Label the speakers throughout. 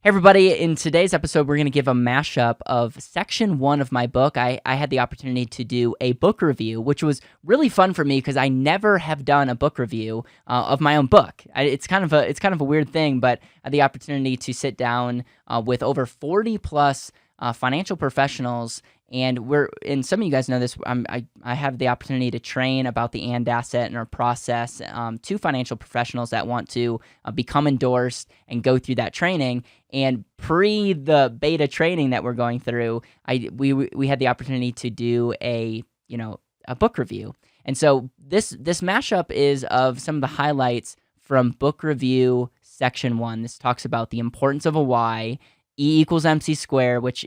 Speaker 1: Hey everybody, in today's episode, we're going to give a mashup of section 1 of my book. I had the opportunity to do a book review, which was really fun for me because I never have done a book review of my own book. It's kind of a weird thing, but I had the opportunity to sit down with over 40 plus financial professionals. And some of you guys know this, I have the opportunity to train about the and asset and our process to financial professionals that want to become endorsed and go through that training. And pre the beta training that we're going through, we had the opportunity to do a book review. And so this mashup is of some of the highlights from book review section 1. This talks about the importance of a why. E equals MC squared, which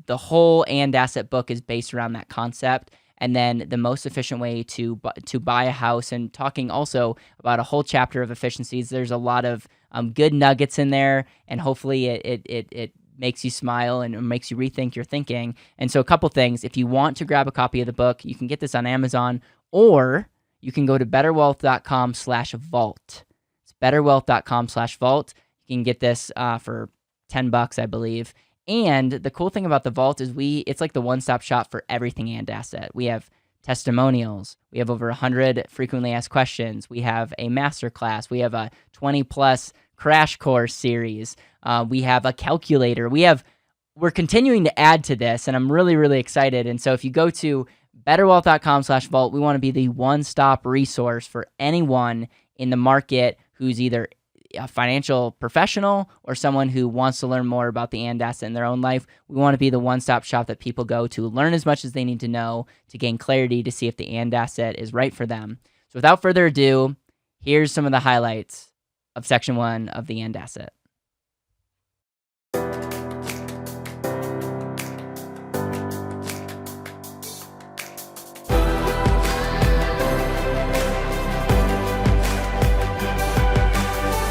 Speaker 1: the whole and asset book is based around that concept. And then the most efficient way to buy a house, and talking also about a whole chapter of efficiencies. There's a lot of good nuggets in there, and hopefully it makes you smile and it makes you rethink your thinking. And so a couple things: if you want to grab a copy of the book, you can get this on Amazon, or you can go to betterwealth.com/vault. It's betterwealth.com/vault. You can get this for $10, I believe. And the cool thing about the vault is it's like the one-stop shop for everything and asset. We have testimonials. We have over 100 frequently asked questions. We have a masterclass. We have a 20-plus crash course series. We have a calculator. We're continuing to add to this, and I'm really, really excited. And so if you go to betterwealth.com/vault, we want to be the one-stop resource for anyone in the market who's either a financial professional or someone who wants to learn more about the and asset in their own life. We want to be the one-stop shop that people go to learn as much as they need to know to gain clarity to see if the and asset is right for them. So without further ado, here's some of the highlights of section 1 of the and asset.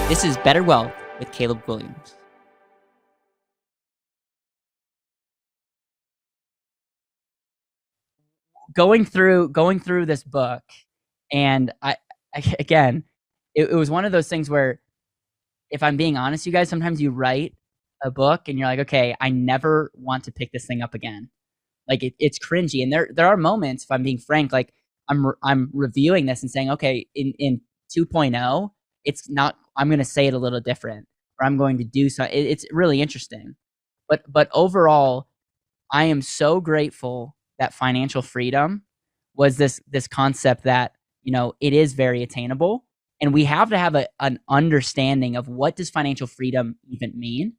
Speaker 1: This is Better Wealth with Caleb Guilliams. Going through this book, and again, it was one of those things where, if I'm being honest, you guys, sometimes you write a book and you're like, okay, I never want to pick this thing up again. Like it's cringy, and there are moments, if I'm being frank, like I'm reviewing this and saying, okay, in 2.0, it's not. I'm going to say it a little different, or I'm going to do so. It's really interesting, but overall, I am so grateful that financial freedom was this concept that it is very attainable, and we have to have an understanding of what does financial freedom even mean.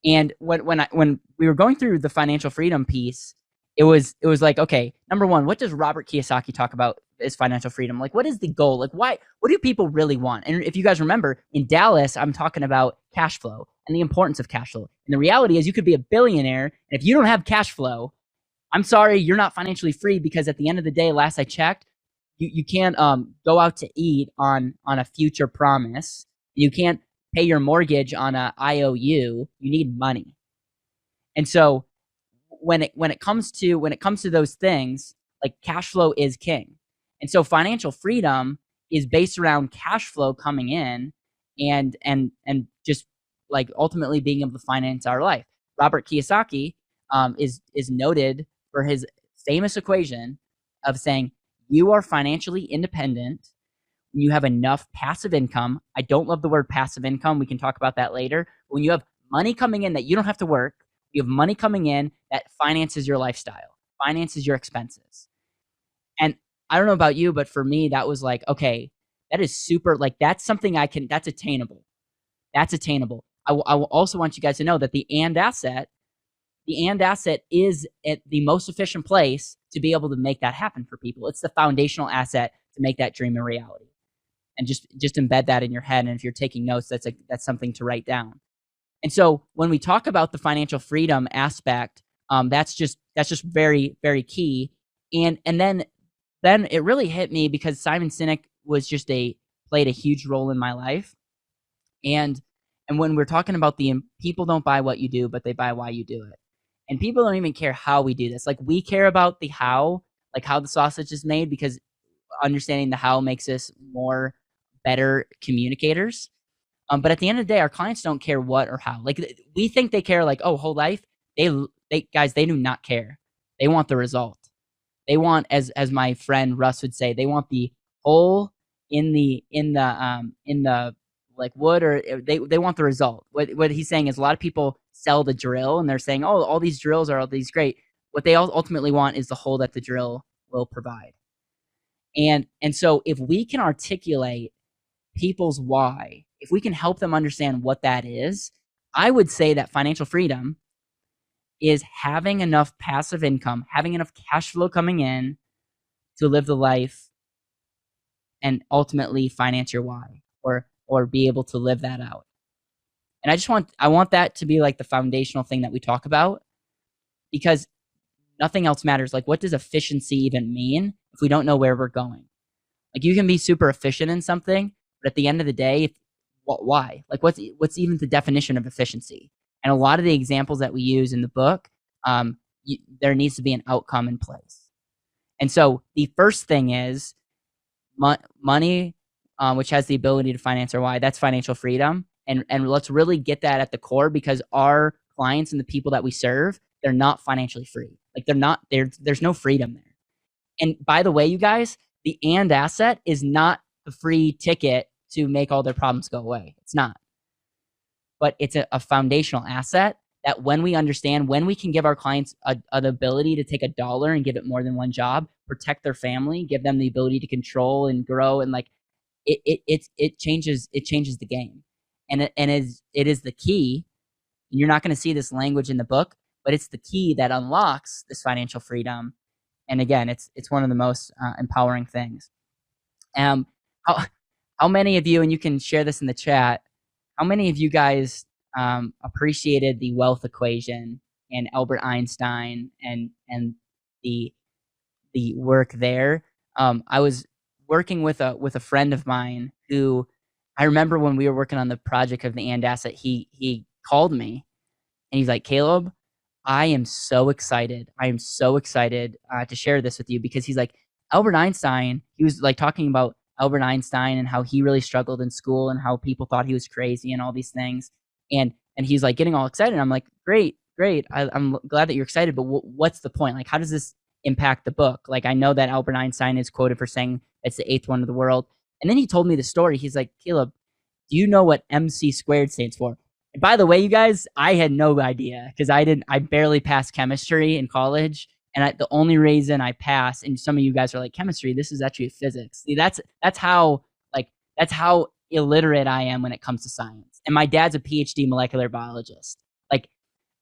Speaker 1: And when we were going through the financial freedom piece, it was like, okay, number one, what does Robert Kiyosaki talk about as financial freedom? Like, what is the goal? Like, what do people really want? And if you guys remember, in Dallas, I'm talking about cash flow and the importance of cash flow. And the reality is, you could be a billionaire, and if you don't have cash flow, I'm sorry, you're not financially free, because at the end of the day, last I checked, you can't go out to eat on a future promise. You can't pay your mortgage on a IOU. You need money. And so when it comes to those things, like, cash flow is king. And so financial freedom is based around cash flow coming in and just like ultimately being able to finance our life. Robert Kiyosaki is noted for his famous equation of saying, you are financially independent when you have enough passive income. I don't love the word passive income. We can talk about that later. But when you have money coming in that you don't have to work, you have money coming in that finances your lifestyle, finances your expenses. And I don't know about you, but for me, that was like, okay, that is super, like, that's something that's attainable. That's attainable. I will also want you guys to know that the and asset is at the most efficient place to be able to make that happen for people. It's the foundational asset to make that dream a reality. And just embed that in your head. And if you're taking notes, that's something to write down. And so when we talk about the financial freedom aspect, that's just very, very key. And then it really hit me, because Simon Sinek was played a huge role in my life. And when we're talking about people don't buy what you do, but they buy why you do it. And people don't even care how we do this. Like, we care about the how, like how the sausage is made, because understanding the how makes us better communicators. But at the end of the day, our clients don't care what or how. Like, we think they care, like, oh, whole life. They guys, they do not care. They want the result. They want, as my friend Russ would say, they want the hole in the like wood, or they want the result. What he's saying is, a lot of people sell the drill and they're saying, oh, all these drills are all these great. What they ultimately want is the hole that the drill will provide. And so if we can articulate people's why, if we can help them understand what that is, I would say that financial freedom is having enough passive income, having enough cash flow coming in to live the life and ultimately finance your why, or be able to live that out. And I want that to be like the foundational thing that we talk about, because nothing else matters. Like, what does efficiency even mean if we don't know where we're going? Like, you can be super efficient in something, but at the end of the day, why? Like, what's even the definition of efficiency? And a lot of the examples that we use in the book, there needs to be an outcome in place. And so the first thing is money, which has the ability to finance our why. That's financial freedom. And let's really get that at the core, because our clients and the people that we serve, they're not financially free. Like, there's no freedom there. And by the way, you guys, the and asset is not the free ticket to make all their problems go away. It's not. But it's a foundational asset that, when we understand, when we can give our clients an ability to take $1 and give it more than one job, protect their family, give them the ability to control and grow, and like, it changes the game. And it is the key. You're not going to see this language in the book, but it's the key that unlocks this financial freedom. And again, it's one of the most empowering things. How many of you, and you can share this in the chat, how many of you guys appreciated the wealth equation and Albert Einstein and the work there? I was working with a friend of mine who, I remember when we were working on the project of the and asset, he called me and he's like, Caleb, I am so excited. I am so excited to share this with you, because he's like, Albert Einstein, he was like talking about Albert Einstein and how he really struggled in school and how people thought he was crazy and all these things. And he's like getting all excited. I'm like, great. I'm glad that you're excited, but what's the point? Like, how does this impact the book? Like, I know that Albert Einstein is quoted for saying it's the eighth wonder of the world. And then he told me the story. He's like, Caleb, do you know what MC squared stands for? And by the way, you guys, I had no idea, because I barely passed chemistry in college. And the only reason I passed, and some of you guys are like, chemistry, this is actually physics. See, that's how illiterate I am when it comes to science. And my dad's a PhD molecular biologist. Like,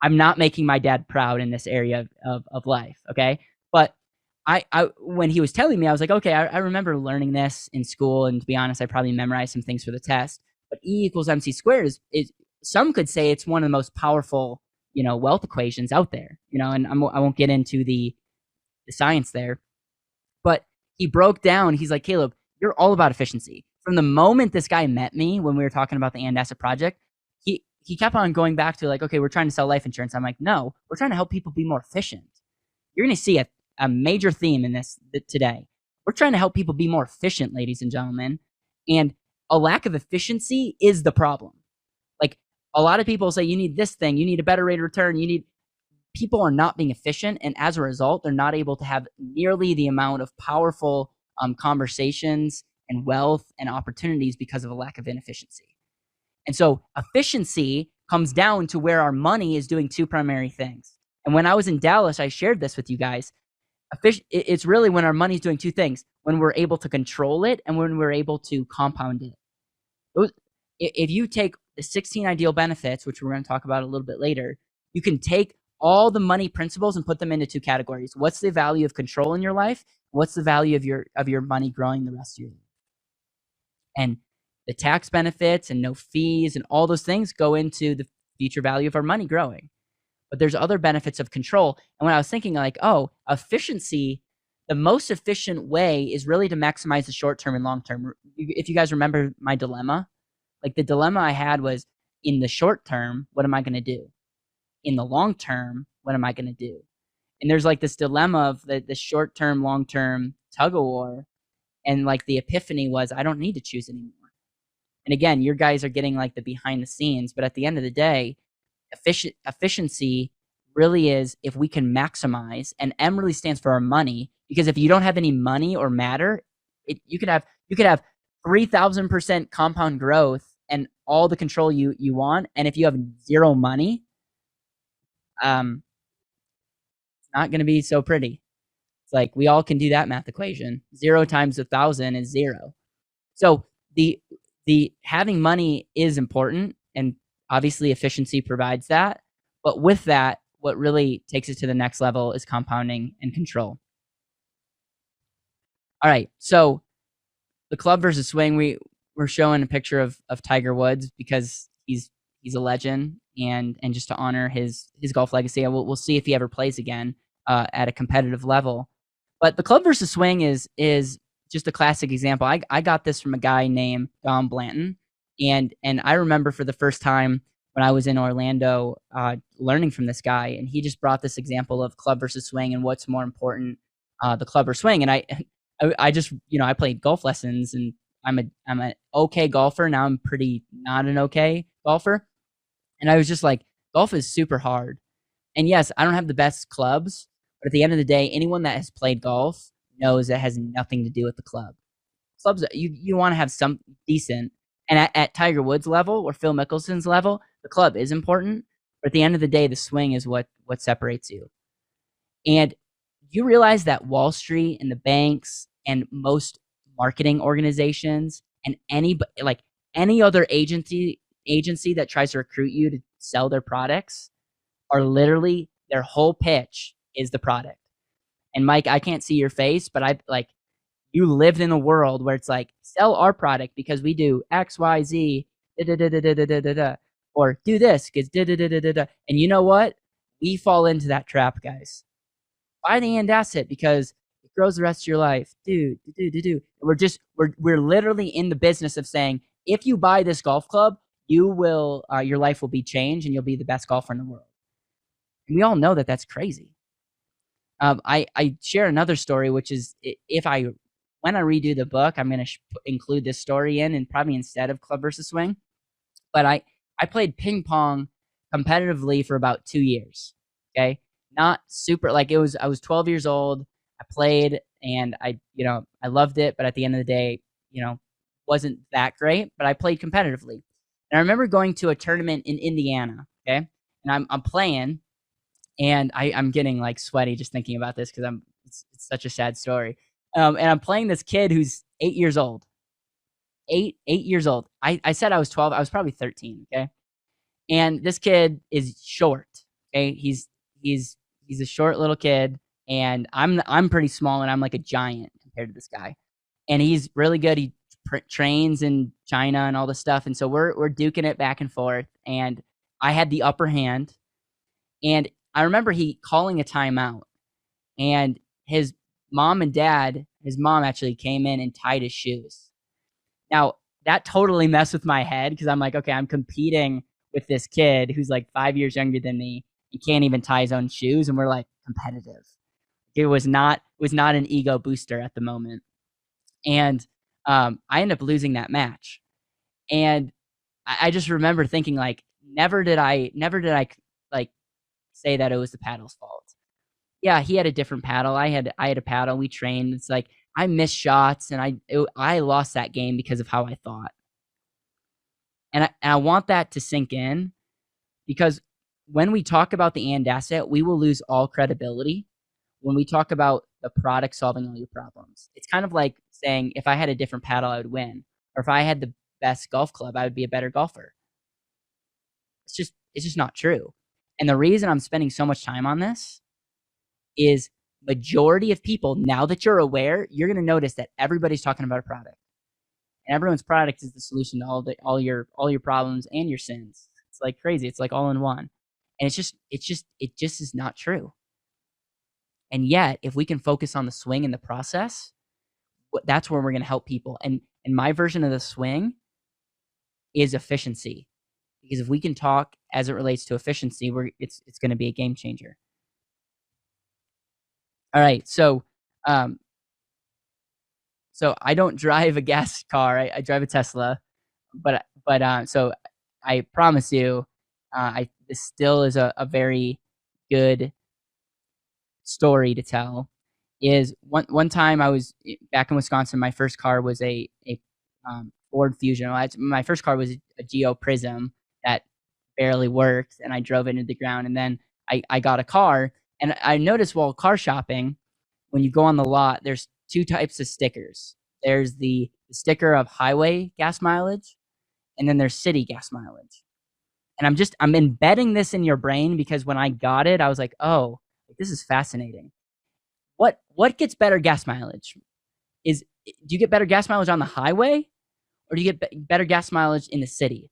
Speaker 1: I'm not making my dad proud in this area of life, okay? But I when he was telling me, I was like, okay, I remember learning this in school, and to be honest, I probably memorized some things for the test. But E equals MC squared is some could say it's one of the most powerful, wealth equations out there. And I won't get into the science there, but he broke down. He's like, Caleb, you're all about efficiency. From the moment this guy met me, when we were talking about the and asset project, he kept on going back to like, okay, we're trying to sell life insurance. I'm like, no, we're trying to help people be more efficient. You're going to see a major theme in this today. We're trying to help people be more efficient, ladies and gentlemen. And a lack of efficiency is the problem. Like, a lot of people say you need this thing, you need a better rate of return, people are not being efficient, and as a result, they're not able to have nearly the amount of powerful conversations and wealth and opportunities because of a lack of inefficiency. And so efficiency comes down to where our money is doing two primary things. And when I was in Dallas, I shared this with you guys. It's really when our money is doing two things: when we're able to control it and when we're able to compound it. If you take the 16 ideal benefits, which we're going to talk about a little bit later, you can take all the money principles and put them into two categories. What's the value of control in your life? What's the value of your money growing the rest of your life? And the tax benefits and no fees and all those things go into the future value of our money growing. But there's other benefits of control. And when I was thinking like, oh, efficiency, the most efficient way is really to maximize the short term and long term. If you guys remember my dilemma, like the dilemma I had was, in the short term, what am I going to do? In the long term, what am I going to do? And there's like this dilemma of the short term, long term tug of war. And like the epiphany was, I don't need to choose anymore. And again, your guys are getting like the behind the scenes, but at the end of the day, efficiency really is if we can maximize, and M really stands for our money, because if you don't have any money or matter, you could have 3,000% compound growth and all the control you want, and if you have zero money, it's not going to be so pretty. It's like we all can do that math equation. 0 times 1,000 is 0. So the having money is important, and obviously efficiency provides that. But with that, what really takes it to the next level is compounding and control. All right, so the club versus swing, we're showing a picture of Tiger Woods because he's a legend, and just to honor his golf legacy. We'll see if he ever plays again at a competitive level. But the club versus swing is just a classic example. I got this from a guy named Don Blanton, and I remember for the first time when I was in Orlando learning from this guy, and he just brought this example of club versus swing and what's more important, the club or swing. And I just, I played golf lessons, and I'm an okay golfer. Now I'm pretty not an okay golfer. And I was just like, golf is super hard. And yes, I don't have the best clubs, but at the end of the day, anyone that has played golf knows that has nothing to do with the club. Clubs, you want to have some decent. And at Tiger Woods' level or Phil Mickelson's level, the club is important. But at the end of the day, the swing is what separates you. And you realize that Wall Street and the banks and most marketing organizations and any other agency that tries to recruit you to sell their products are literally, their whole pitch is the product. And Mike, I can't see your face, but you lived in a world where it's like, sell our product because we do X, Y, Z, or do this because and you know what? We fall into that trap, guys. Buy the end asset because it grows the rest of your life. We're literally in the business of saying, if you buy this golf club, you will, your life will be changed and you'll be the best golfer in the world. And we all know that that's crazy. I share another story, which is when I redo the book, I'm going to include this story in, and probably instead of club versus swing. But I played ping pong competitively for about 2 years. Okay. Not super, I was 12 years old. I played and I loved it. But at the end of the day, wasn't that great, but I played competitively. And I remember going to a tournament in Indiana. Okay. And I'm playing, and I'm getting sweaty just thinking about this because it's such a sad story. And I'm playing this kid who's 8 years old. 8 years old. I said I was 12. I was probably 13. Okay. And this kid is short. Okay. He's a short little kid, and I'm pretty small, and I'm like a giant compared to this guy. And he's really good. He trains in China and all this stuff. And so we're duking it back and forth, and I had the upper hand. And I remember he calling a timeout, and his mom actually came in and tied his shoes. Now, that totally messed with my head because I'm like, okay, I'm competing with this kid who's 5 years younger than me. He can't even tie his own shoes, and we're competitive. It was not an ego booster at the moment. And I ended up losing that match. And I just remember thinking never did I say that it was the paddle's fault. Yeah, he had a different paddle. I had a paddle. We trained. It's I missed shots, and I lost that game because of how I thought. And I want that to sink in, because when we talk about the and asset, we will lose all credibility when we talk about the product solving all your problems. It's kind of like saying, if I had a different paddle, I would win. Or if I had the best golf club, I would be a better golfer. It's just not true. And the reason I'm spending so much time on this is majority of people, now that you're aware, you're going to notice that everybody's talking about a product. And everyone's product is the solution to all your problems and your sins. It's crazy. It's all in one. And it just is not true. And yet, if we can focus on the swing and the process, that's where we're going to help people. And my version of the swing is efficiency. Because if we can talk as it relates to efficiency, it's going to be a game changer. All right, so I don't drive a gas car. I drive a Tesla. So I promise you, this still is a very good story to tell. Is one time I was back in Wisconsin. My first car was a Ford Fusion. My first car was a Geo Prism that barely worked, and I drove it into the ground. And then I got a car, and I noticed while car shopping, when you go on the lot, there's two types of stickers. There's the sticker of highway gas mileage, and then there's city gas mileage. And I'm embedding this in your brain because when I got it, I was like, oh, this is fascinating. What gets better gas mileage? Do you get better gas mileage on the highway, or do you get better gas mileage in the city?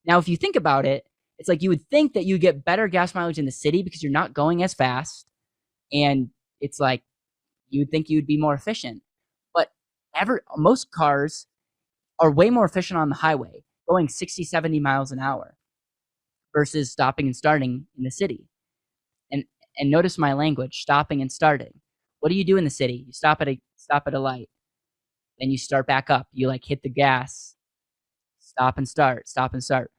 Speaker 1: Now, if you think about it, it's like you would think that you get better gas mileage in the city because you're not going as fast, and it's like you would think you would be more efficient. But most cars are way more efficient on the highway, going 60, 70 miles an hour versus stopping and starting in the city. And notice my language, stopping and starting. What do you do in the city? You stop at a light. Then you start back up. You like hit the gas, stop and start, stop and start.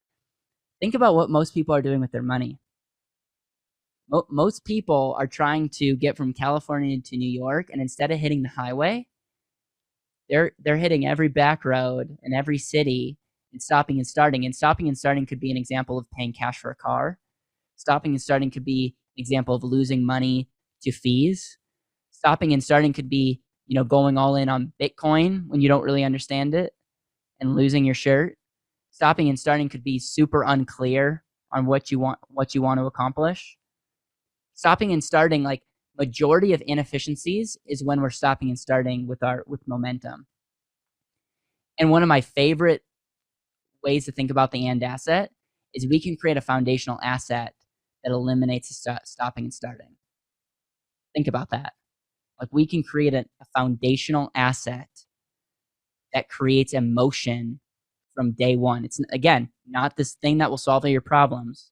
Speaker 1: Think about what most people are doing with their money. Most people are trying to get from California to New York, and instead of hitting the highway, they're hitting every back road and every city and stopping and starting. And stopping and starting could be an example of paying cash for a car. Stopping and starting could be an example of losing money to fees. Stopping and starting could be, going all in on Bitcoin when you don't really understand it and losing your shirt. Stopping and starting could be super unclear on what you want to accomplish. Stopping and starting, like majority of inefficiencies is when we're stopping and starting with momentum. And one of my favorite ways to think about the and asset is we can create a foundational asset that eliminates stopping and starting. Think about that. Like we can create a foundational asset that creates emotion from day one. It's, again, not this thing that will solve all your problems,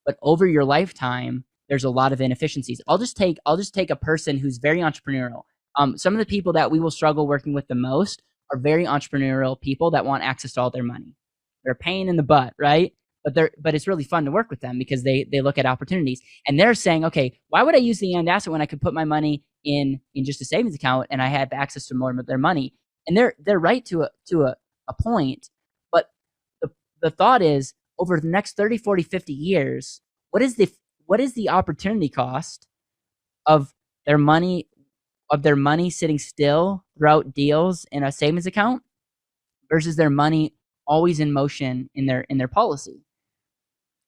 Speaker 1: but over your lifetime, there's a lot of inefficiencies. I'll just take a person who's very entrepreneurial. Some of the people that we will struggle working with the most are very entrepreneurial people that want access to all their money. They're a pain in the butt, right? But it's really fun to work with them because they look at opportunities and they're saying, okay, why would I use the and asset when I could put my money in just a savings account and I have access to more of their money? And they're right to a point, but the thought is over the next 30, 40, 50 years, what is the opportunity cost of their money sitting still throughout deals in a savings account versus their money always in motion in their policy?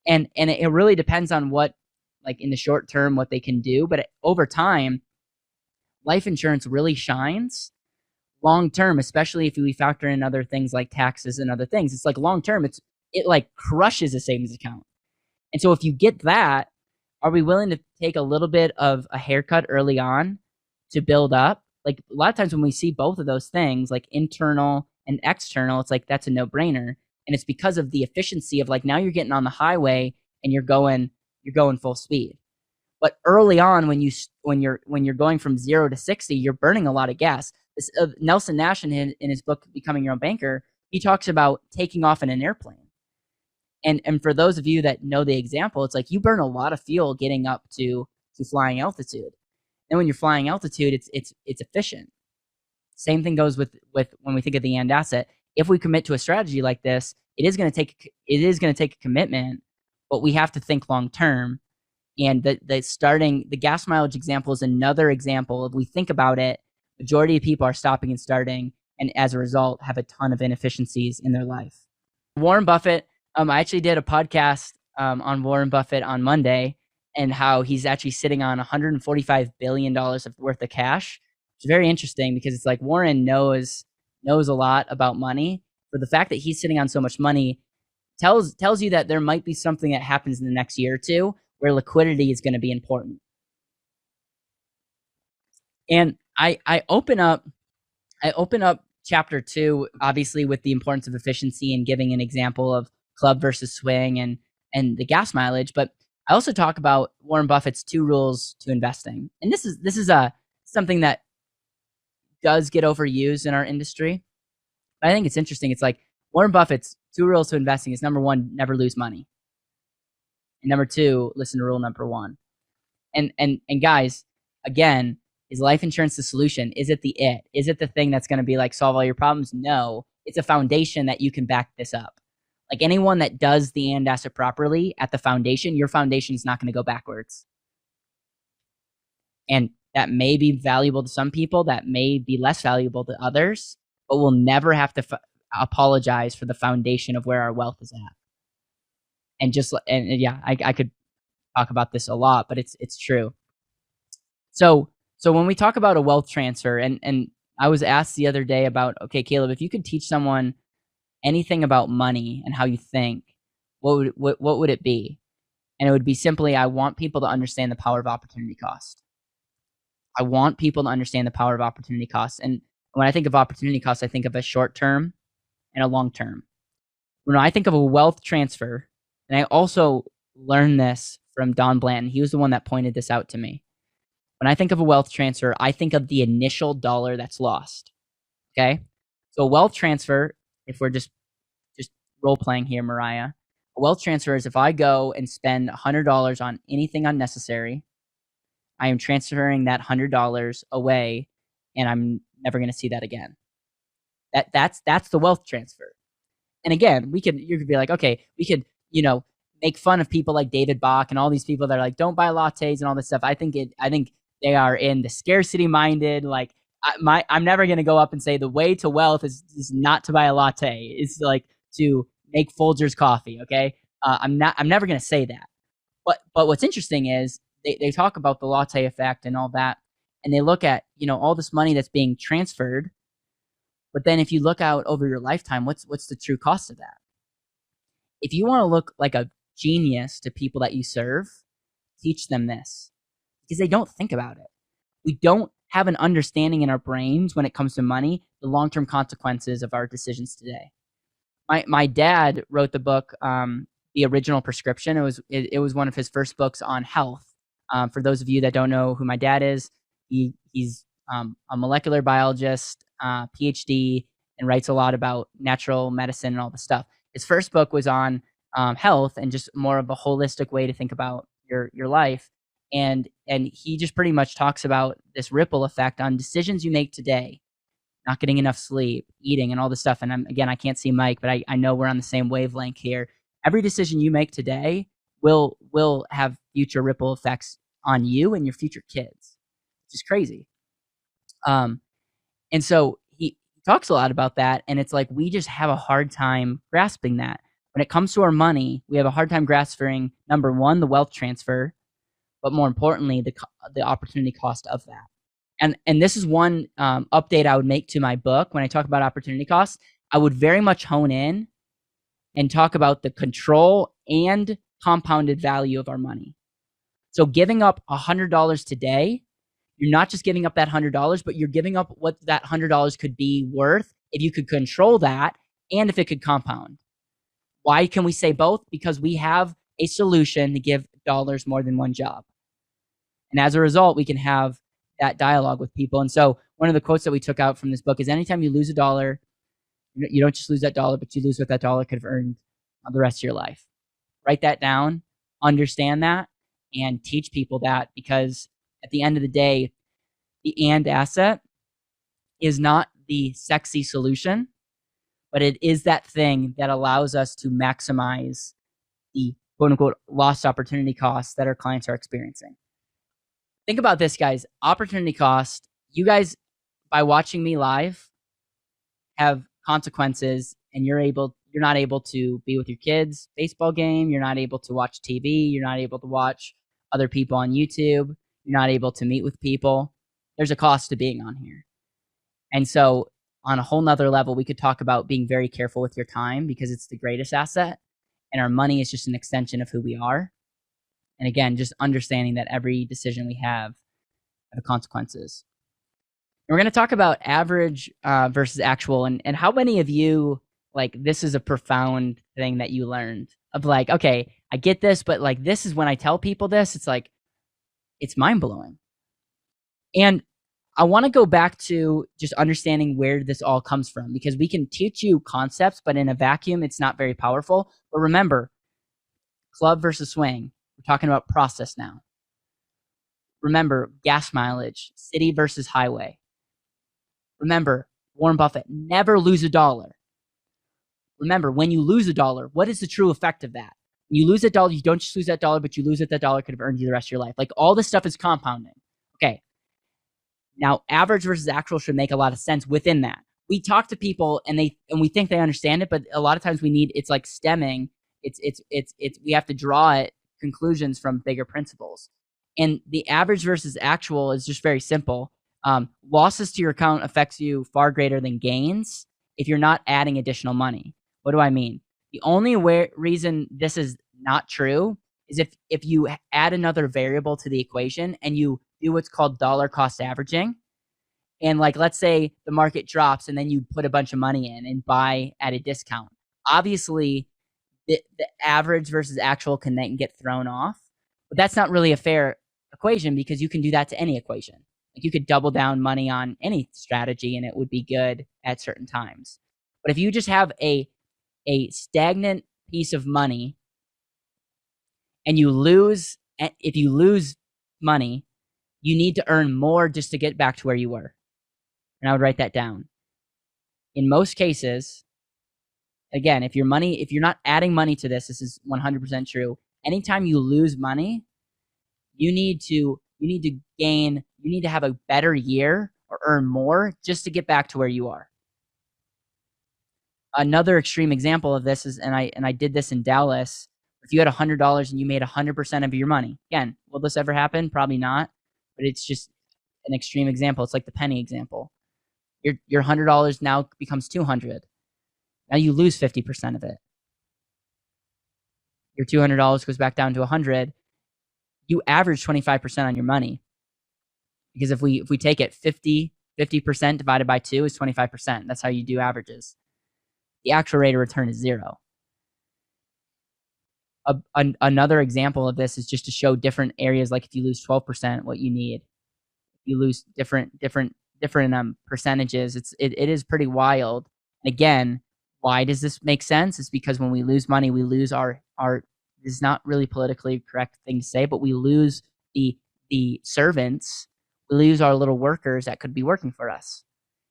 Speaker 1: And it really depends on what, like in the short term, what they can do. But over time, life insurance really shines. Long term, especially if we factor in other things like taxes and other things, it's like long term, it like crushes a savings account. And so if you get that, are we willing to take a little bit of a haircut early on to build up? Like a lot of times when we see both of those things, like internal and external, it's like that's a no-brainer. And it's because of the efficiency of like now you're getting on the highway and you're going full speed. But early on, when you're going from 0 to 60, you're burning a lot of gas. Nelson Nash in his book Becoming Your Own Banker, he talks about taking off in an airplane. And for those of you that know the example, it's like you burn a lot of fuel getting up to flying altitude. And when you're flying altitude, it's efficient. Same thing goes with when we think of the and asset. If we commit to a strategy like this, it is going to take a commitment, but we have to think long term. And the gas mileage example is another example. If we think about it, majority of people are stopping and starting, and as a result, have a ton of inefficiencies in their life. Warren Buffett. I actually did a podcast on Warren Buffett on Monday and how he's actually sitting on $145 billion worth of cash. It's very interesting because it's like Warren knows a lot about money, but the fact that he's sitting on so much money tells you that there might be something that happens in the next year or two where liquidity is going to be important. And I open up chapter 2, obviously with the importance of efficiency and giving an example of club versus swing and the gas mileage, but I also talk about Warren Buffett's 2 rules to investing. And this is something that does get overused in our industry. But I think it's interesting. It's like Warren Buffett's 2 rules to investing is number 1, never lose money. And number 2, listen to rule number 1. And guys, again, is life insurance the solution? Is it Is it the thing that's going to be like solve all your problems? No, it's a foundation that you can back this up. Like anyone that does the and asset properly at the foundation, your foundation is not going to go backwards. And that may be valuable to some people, that may be less valuable to others, but we'll never have to apologize for the foundation of where our wealth is at. And yeah, I could talk about this a lot, but it's true. So when we talk about a wealth transfer, and I was asked the other day about, okay, Caleb, if you could teach someone anything about money and how you think, what would it be? And it would be simply, I want people to understand the power of opportunity cost. I want people to understand the power of opportunity cost. And when I think of opportunity cost, I think of a short term and a long term. When I think of a wealth transfer, and I also learned this from Don Blanton, he was the one that pointed this out to me. When I think of a wealth transfer, I think of the initial dollar that's lost. Okay? So a wealth transfer, if we're just role playing here, Mariah, a wealth transfer is if I go and spend $100 on anything unnecessary, I am transferring that $100 away, and I'm never going to see that again. That's the wealth transfer. And again, you could be like, okay, we could, make fun of people like David Bach and all these people that are like, don't buy lattes and all this stuff. I think they are in the scarcity minded. Like I'm never going to go up and say the way to wealth is not to buy a latte. It's like to make Folgers coffee. Okay. I'm never going to say that. But what's interesting is they talk about the latte effect and all that. And they look at, all this money that's being transferred. But then if you look out over your lifetime, what's the true cost of that? If you want to look like a genius to people that you serve, teach them this, because they don't think about it. We don't have an understanding in our brains when it comes to money, the long-term consequences of our decisions today. My dad wrote the book, The Original Prescription. It was one of his first books on health. For those of you that don't know who my dad is, he's a molecular biologist, PhD, and writes a lot about natural medicine and all this stuff. His first book was on health and just more of a holistic way to think about your life. And he just pretty much talks about this ripple effect on decisions you make today, not getting enough sleep, eating, and all this stuff. And I can't see Mike, but I know we're on the same wavelength here. Every decision you make today will have future ripple effects on you and your future kids, which is crazy. And so he talks a lot about that. And it's like, we just have a hard time grasping that. When it comes to our money, we have a hard time grasping, number one, the wealth transfer, but more importantly, the opportunity cost of that. And this is one update I would make to my book. When I talk about opportunity costs, I would very much hone in and talk about the control and compounded value of our money. So giving up $100 today, you're not just giving up that $100, but you're giving up what that $100 could be worth if you could control that and if it could compound. Why can we say both? Because we have a solution to give dollars more than one job. And as a result, we can have that dialogue with people. And so one of the quotes that we took out from this book is, anytime you lose a dollar, you don't just lose that dollar, but you lose what that dollar could have earned the rest of your life. Write that down, understand that, and teach people that, because at the end of the day, the and asset is not the sexy solution, but it is that thing that allows us to maximize the quote unquote lost opportunity costs that our clients are experiencing. Think about this, guys. Opportunity cost. You guys, by watching me live, have consequences, and you're not able to be with your kids' baseball game. You're not able to watch TV. You're not able to watch other people on YouTube. You're not able to meet with people. There's a cost to being on here. And so on a whole nother level, we could talk about being very careful with your time, because it's the greatest asset, and our money is just an extension of who we are. And again, just understanding that every decision we have consequences. And we're going to talk about average versus actual, and how many of you, like, this is a profound thing that you learned of, like, okay, I get this, but like, this is when I tell people this, it's like, it's mind blowing. And I want to go back to just understanding where this all comes from, because we can teach you concepts, but in a vacuum, it's not very powerful. But remember, club versus swing. We're talking about process now. Remember, gas mileage, city versus highway. Remember, Warren Buffett, never lose a dollar. Remember, when you lose a dollar, what is the true effect of that? When you lose a dollar, you don't just lose that dollar, but you lose it. That dollar could have earned you the rest of your life. Like, all this stuff is compounding. Okay. Now, average versus actual should make a lot of sense within that. We talk to people and we think they understand it, but a lot of times it's like stemming. We have to draw it conclusions from bigger principles. And the average versus actual is just very simple. Losses to your account affects you far greater than gains if you're not adding additional money. What do I mean? The only reason this is not true is if you add another variable to the equation and you do what's called dollar cost averaging. And like, let's say the market drops and then you put a bunch of money in and buy at a discount. Obviously, the average versus actual can then get thrown off. But that's not really a fair equation, because you can do that to any equation. Like, you could double down money on any strategy and it would be good at certain times. But if you just have a stagnant piece of money and if you lose money, you need to earn more just to get back to where you were. And I would write that down. In most cases, again, if you're not adding money to this is 100% true. Anytime you lose money, you need to have a better year or earn more just to get back to where you are. Another extreme example of this is, and I did this in Dallas. If you had $100 and you made 100% of your money, again, will this ever happen? Probably not. But it's just an extreme example. It's like the penny example. Your $100 now becomes $200. Now you lose 50% of it. Your $200 goes back down to $100. You average 25% on your money, because if we take it 50% divided by 2 is 25%. That's how you do averages. The actual rate of return is 0. Another example of this is just to show different areas. Like, if you lose 12%, what you need. If you lose different percentages, it is pretty wild. And again, why does this make sense? It's because when we lose money, we lose our this is not really politically correct thing to say, but we lose the servants. We lose our little workers that could be working for us.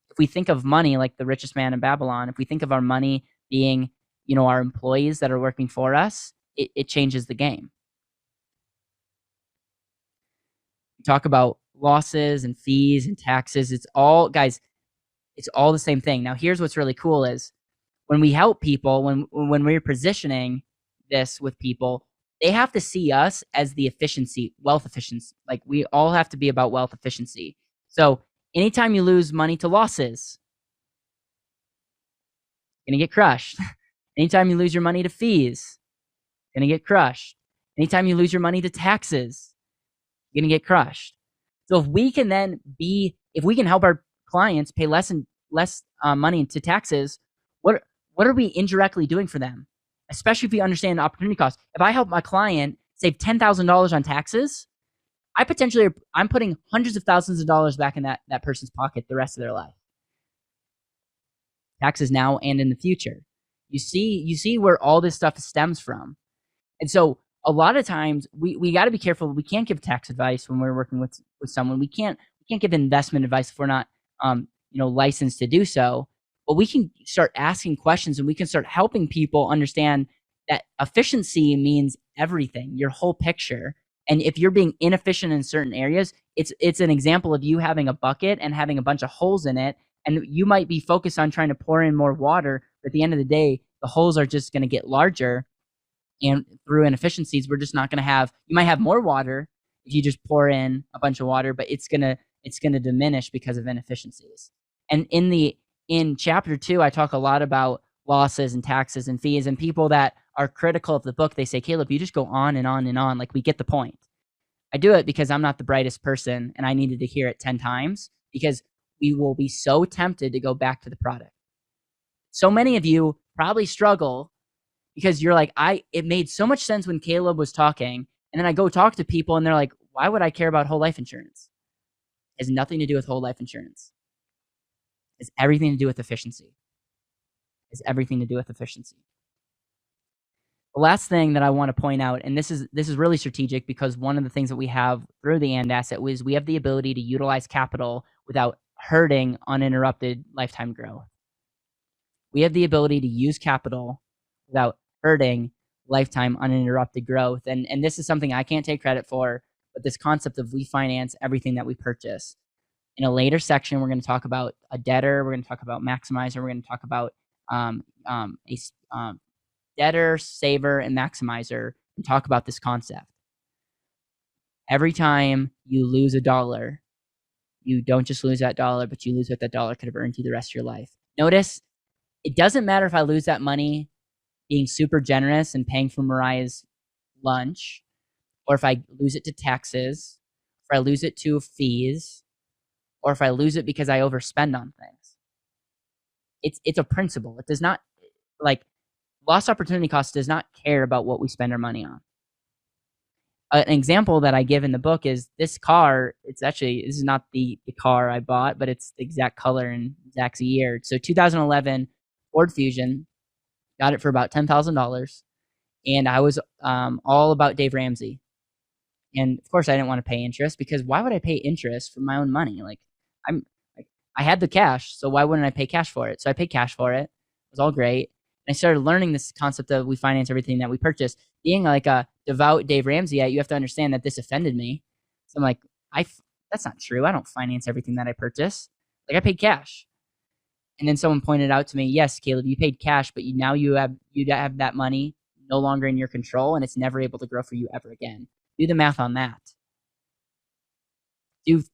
Speaker 1: If we think of money like the richest man in Babylon, if we think of our money being, our employees that are working for us, it changes the game. We talk about losses and fees and taxes. It's all the same thing. Now, here's what's really cool is when we help people, when we're positioning this with people, they have to see us as the wealth efficiency. Like, we all have to be about wealth efficiency. So anytime you lose money to losses, you're gonna get crushed. Anytime you lose your money to fees, you're gonna get crushed. Anytime you lose your money to taxes, you're gonna get crushed. So if we can help our clients pay less money to taxes, what are we indirectly doing for them? Especially if we understand the opportunity cost. If I help my client save $10,000 on taxes, I'm putting hundreds of thousands of dollars back in that person's pocket the rest of their life. Taxes now and in the future. You see where all this stuff stems from. And so a lot of times we got to be careful. We can't give tax advice when we're working with someone. We can't give investment advice if we're not licensed to do so. But we can start asking questions, and we can start helping people understand that efficiency means everything, your whole picture. And if you're being inefficient in certain areas, it's an example of you having a bucket and having a bunch of holes in it. And you might be focused on trying to pour in more water, but at the end of the day, the holes are just going to get larger. And through inefficiencies, we're just not going to have. You might have more water if you just pour in a bunch of water, but it's gonna diminish because of inefficiencies. And in chapter 2, I talk a lot about losses and taxes and fees, and people that are critical of the book, they say, Caleb, you just go on and on and on. Like, we get the point. I do it because I'm not the brightest person, and I needed to hear it 10 times, because we will be so tempted to go back to the product. So many of you probably struggle because you're like, it made so much sense when Caleb was talking, and then I go talk to people and they're like, why would I care about whole life insurance? It has nothing to do with whole life insurance. It has everything to do with efficiency. It has everything to do with efficiency. The last thing that I want to point out, and this is really strategic, because one of the things that we have through the and asset was we have the ability to utilize capital without hurting uninterrupted lifetime growth. We have the ability to use capital without hurting lifetime uninterrupted growth. And this is something I can't take credit for, but this concept of we finance everything that we purchase. In a later section, we're going to talk about a debtor. We're going to talk about maximizer. We're going to talk about debtor, saver, and maximizer, and talk about this concept. Every time you lose a dollar, you don't just lose that dollar, but you lose what that dollar could have earned you the rest of your life. Notice, it doesn't matter if I lose that money being super generous and paying for Mariah's lunch, or if I lose it to taxes, if I lose it to fees, or if I lose it because I overspend on things. It's a principle. It does not, like, lost opportunity cost does not care about what we spend our money on. An example that I give in the book is this car. This is not the car I bought, but it's the exact color and exact year. So 2011 Ford Fusion, got it for about $10,000. And I was all about Dave Ramsey. And of course I didn't want to pay interest, because why would I pay interest for my own money? I had the cash, so why wouldn't I pay cash for it? So I paid cash for it. It was all great. And I started learning this concept of we finance everything that we purchase. Being like a devout Dave Ramsey, you have to understand that this offended me. So I'm like, that's not true. I don't finance everything that I purchase. Like, I paid cash. And then someone pointed out to me, yes, Caleb, you paid cash, but you have that money no longer in your control, and it's never able to grow for you ever again. Do the math on that.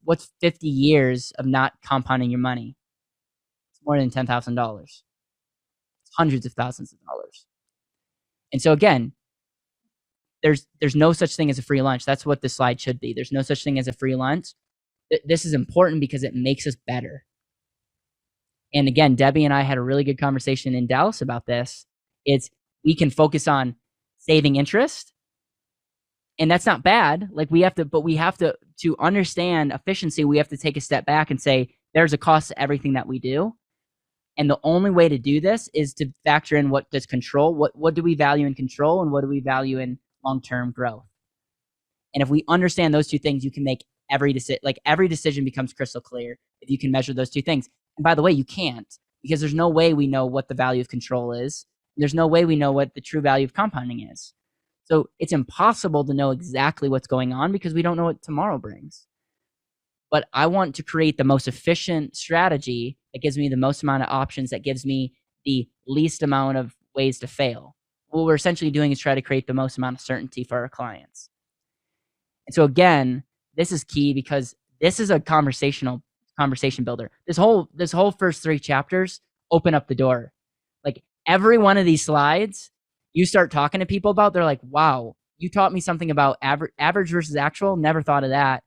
Speaker 1: What's 50 years of not compounding your money? It's more than $10,000. It's hundreds of thousands of dollars. And so again, there's no such thing as a free lunch. That's what this slide should be. There's no such thing as a free lunch. This is important because it makes us better. And again, Debbie and I had a really good conversation in Dallas about this. We can focus on saving interest, and that's not bad. Like, we have to understand efficiency. We have to take a step back and say, there's a cost to everything that we do. And the only way to do this is to factor in what does control, what do we value in control, and what do we value in long-term growth. And if we understand those two things, you can make every decision becomes crystal clear if you can measure those two things. And by the way, you can't, because there's no way we know what the value of control is. There's no way we know what the true value of compounding is. So it's impossible to know exactly what's going on, because we don't know what tomorrow brings. But I want to create the most efficient strategy that gives me the most amount of options, that gives me the least amount of ways to fail. What we're essentially doing is try to create the most amount of certainty for our clients. And so again, this is key, because this is a conversation builder. This whole first 3 chapters open up the door. Like, every one of these slides you start talking to people about, they're like, wow, you taught me something about average versus actual. Never thought of that.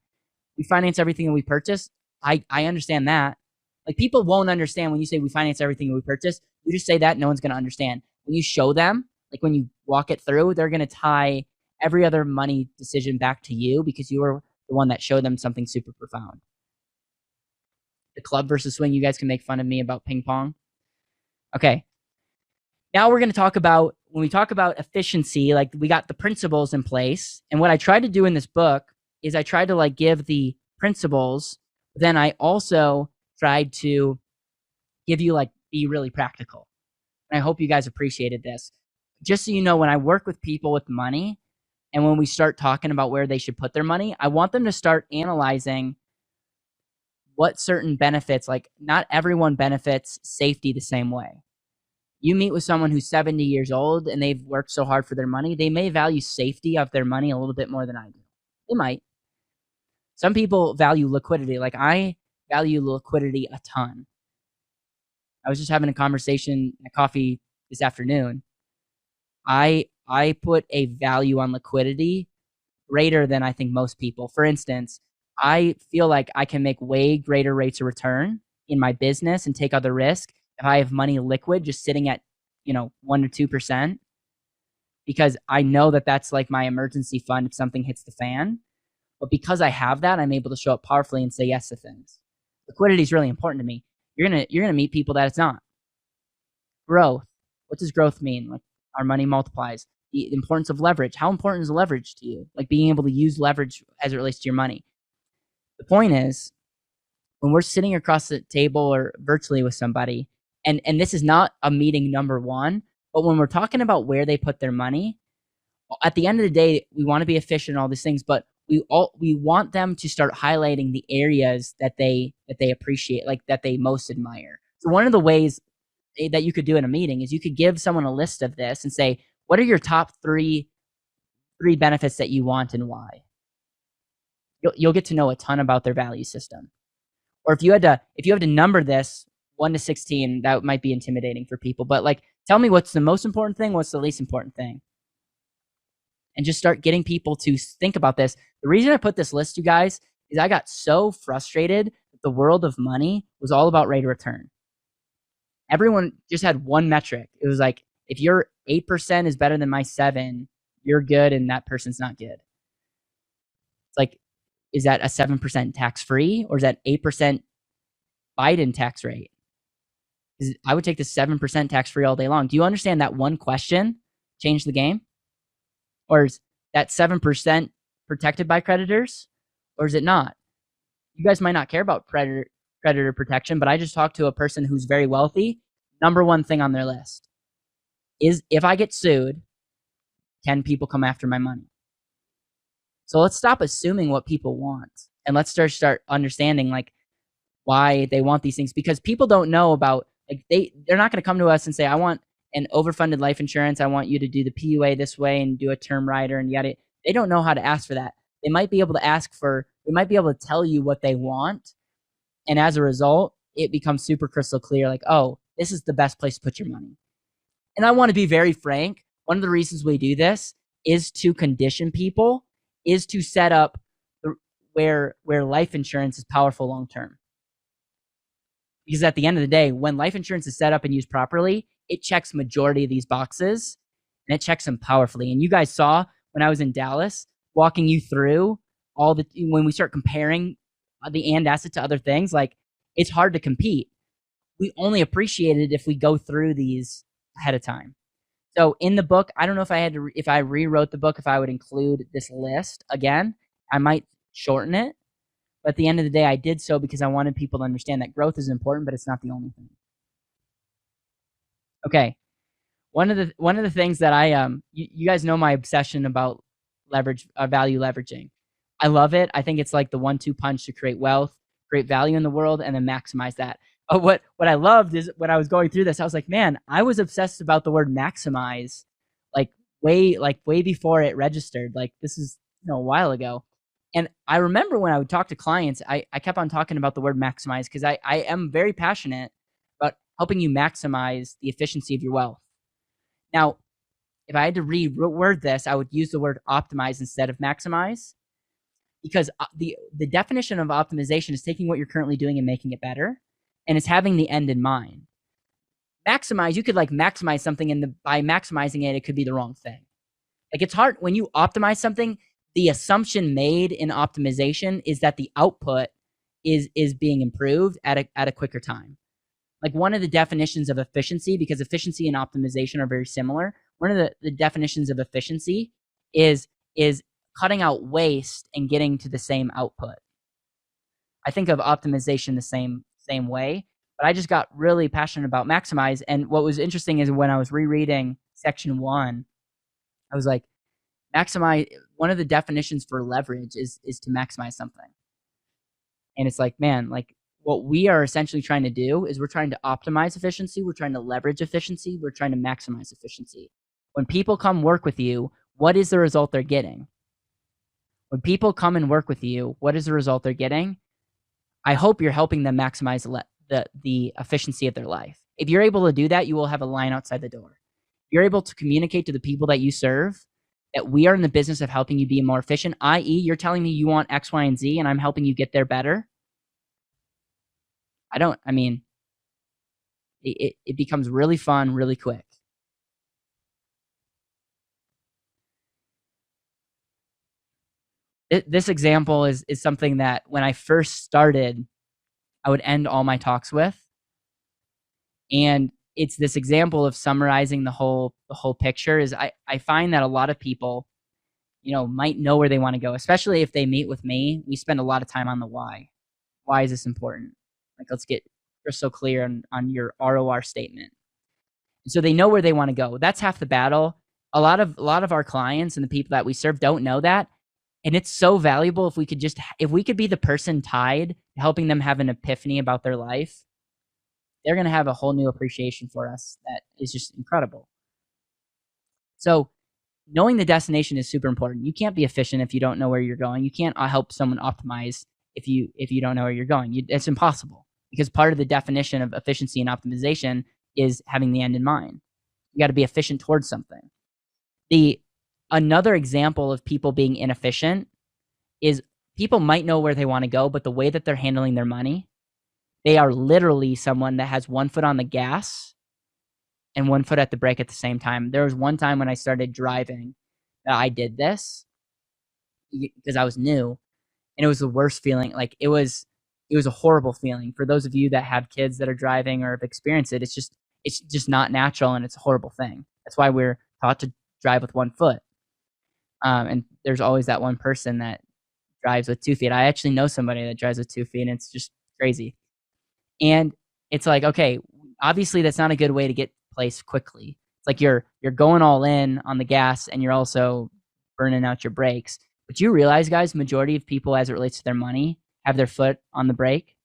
Speaker 1: We finance everything that we purchase. I understand that. Like, people won't understand when you say we finance everything that we purchase. You just say that, no one's going to understand. When you show them, like when you walk it through, they're going to tie every other money decision back to you, because you were the one that showed them something super profound. The club versus swing, you guys can make fun of me about ping pong. Okay. Now we're going to talk about, when we talk about efficiency, like, we got the principles in place. And what I tried to do in this book is I tried to give the principles, but then I also tried to give you be really practical. And I hope you guys appreciated this. Just so you know, when I work with people with money, and when we start talking about where they should put their money, I want them to start analyzing what certain benefits, not everyone benefits safety the same way. You meet with someone who's 70 years old and they've worked so hard for their money, they may value safety of their money a little bit more than I do. They might. Some people value liquidity. Like, I value liquidity a ton. I was just having a conversation at coffee this afternoon. I put a value on liquidity greater than I think most people. For instance, I feel like I can make way greater rates of return in my business and take other risk if I have money liquid just sitting at 1 to 2%, because I know that that's like my emergency fund if something hits the fan. But because I have that, I'm able to show up powerfully and say yes to things. Liquidity is really important to me. You're gonna meet people that it's not. Growth. What does growth mean? Like our money multiplies. The importance of leverage. How important is leverage to you? Like being able to use leverage as it relates to your money. The point is, when we're sitting across the table or virtually with somebody, and this is not a meeting number one, but when we're talking about where they put their money, at the end of the day, we want to be efficient in all these things, but we want them to start highlighting the areas that they appreciate, like that they most admire. So one of the ways that you could do in a meeting is you could give someone a list of this and say, what are your top three benefits that you want and why? You'll get to know a ton about their value system. Or if you had to number this 1 to 16, that might be intimidating for people. But like, tell me what's the most important thing, what's the least important thing, and just start getting people to think about this. The reason I put this list, you guys, is I got so frustrated that the world of money was all about rate of return. Everyone just had one metric. It was like, if your 8% is better than my 7, you're good, and that person's not good. It's like, is that a 7% tax-free, or is that 8% Biden tax rate? I would take the 7% tax-free all day long. Do you understand that one question changed the game? Or is that 7% protected by creditors, or is it not? You guys might not care about creditor protection, but I just talked to a person who's very wealthy. Number one thing on their list is, if I get sued, can people come after my money? So let's stop assuming what people want, and let's start understanding like why they want these things, because people don't know about, like, they're not going to come to us and say, I want an overfunded life insurance. I want you to do the PUA this way and do a term rider and yet they don't know how to ask for that. They might be able to tell you what they want. And as a result, it becomes super crystal clear, like, oh, this is the best place to put your money. And I want to be very frank. One of the reasons we do this is to condition people, is to set up where life insurance is powerful long term. Because at the end of the day, when life insurance is set up and used properly, it checks majority of these boxes, and it checks them powerfully. And you guys saw when I was in Dallas, walking you through when we start comparing the and asset to other things, like, it's hard to compete. We only appreciate it if we go through these ahead of time. So in the book, I don't know if I rewrote the book, if I would include this list again. I might shorten it. But at the end of the day, I did so because I wanted people to understand that growth is important, but it's not the only thing. Okay. One of the things that you guys know my obsession about value leveraging. I love it. I think it's like the 1-2 punch to create wealth, create value in the world, and then maximize that. What I loved is when I was going through this, I was like, man, I was obsessed about the word maximize, way before it registered. Like, this is a while ago. And I remember when I would talk to clients, I kept on talking about the word maximize because I am very passionate about helping you maximize the efficiency of your wealth. Now, if I had to reword this, I would use the word optimize instead of maximize, because the definition of optimization is taking what you're currently doing and making it better, and it's having the end in mind. Maximize, you could like maximize something, and by maximizing it, it could be the wrong thing. Like, it's hard when you optimize something. The assumption made in optimization is that the output is being improved at a quicker time. Like, one of the definitions of efficiency, because efficiency and optimization are very similar, one of the definitions of efficiency is cutting out waste and getting to the same output. I think of optimization the same way, but I just got really passionate about maximize. And what was interesting is when I was rereading section 1, I was like, maximize, one of the definitions for leverage is to maximize something. And it's like, man, like, what we are essentially trying to do is we're trying to optimize efficiency, we're trying to leverage efficiency, we're trying to maximize efficiency. When people come work with you, what is the result they're getting? When people come and work with you, what is the result they're getting? I hope you're helping them maximize the efficiency of their life. If you're able to do that, you will have a line outside the door. You're able to communicate to the people that you serve that we are in the business of helping you be more efficient, i.e., you're telling me you want X, Y, and Z, and I'm helping you get there better. It becomes really fun really quick. This example is something that when I first started, I would end all my talks with. And it's this example of summarizing the whole picture. Is I find that a lot of people, might know where they want to go, especially if they meet with me. We spend a lot of time on the why. Why is this important? Like, let's get crystal clear on your ROR statement. So they know where they want to go. That's half the battle. A lot of our clients and the people that we serve don't know that. And it's so valuable if we could be the person tied to helping them have an epiphany about their life. They're going to have a whole new appreciation for us that is just incredible. So knowing the destination is super important. You can't be efficient if you don't know where you're going. You can't help someone optimize if you don't know where you're going. It's impossible, because part of the definition of efficiency and optimization is having the end in mind. You got to be efficient towards something. Another example of people being inefficient is people might know where they want to go, but the way that they're handling their money, they are literally someone that has one foot on the gas and one foot at the brake at the same time. There was one time when I started driving that I did this because I was new, and it was the worst feeling. Like, it was a horrible feeling. For those of you that have kids that are driving or have experienced it, it's just not natural, and it's a horrible thing. That's why we're taught to drive with one foot. And there's always that one person that drives with 2 feet. I actually know somebody that drives with 2 feet, and it's just crazy. And it's like, okay, obviously that's not a good way to get place quickly. It's like you're going all in on the gas, and you're also burning out your brakes. But you realize, guys, majority of people, as it relates to their money, have their foot on the brake.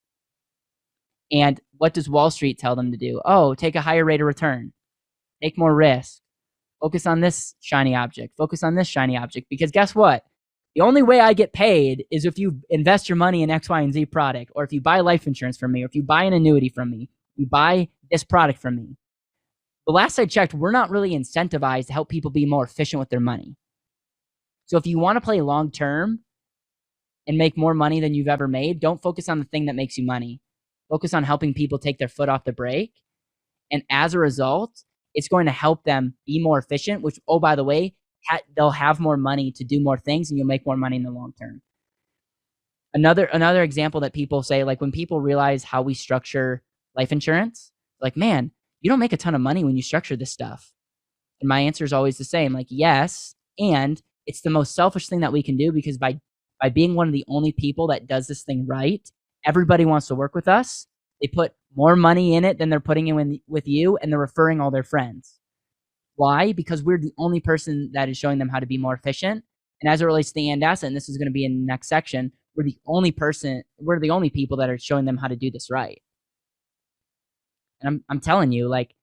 Speaker 1: And what does Wall Street tell them to do? Oh, take a higher rate of return, take more risk, focus on this shiny object, focus on this shiny object. Because guess what? The only way I get paid is if you invest your money in X, Y, and Z product, or if you buy life insurance from me, or if you buy an annuity from me, you buy this product from me. The last I checked, we're not really incentivized to help people be more efficient with their money. So if you want to play long term and make more money than you've ever made, don't focus on the thing that makes you money. Focus on helping people take their foot off the brake. And as a result, it's going to help them be more efficient, which, oh, by the way, they'll have more money to do more things, and you'll make more money in the long term. Another example that people say, like, when people realize how we structure life insurance, like, man, you don't make a ton of money when you structure this stuff. And my answer is always the same, like, yes, and it's the most selfish thing that we can do, because by being one of the only people that does this thing right, everybody wants to work with us. They put more money in it than they're putting in with you, and they're referring all their friends. Why? Because we're the only person that is showing them how to be more efficient. And as it relates to the and asset, and this is going to be in the next section, we're the only people that are showing them how to do this right. And I'm telling you, like,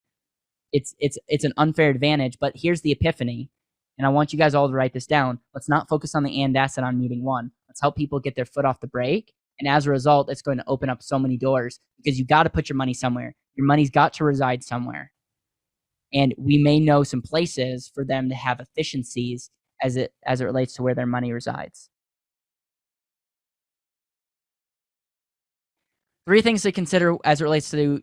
Speaker 1: it's an unfair advantage. But here's the epiphany, and I want you guys all to write this down. Let's not focus on the and asset on meeting one. Let's help people get their foot off the brake. And as a result, it's going to open up so many doors, because you got to put your money somewhere. Your money's got to reside somewhere. And we may know some places for them to have efficiencies as it relates to where their money resides. 3 things to consider as it relates to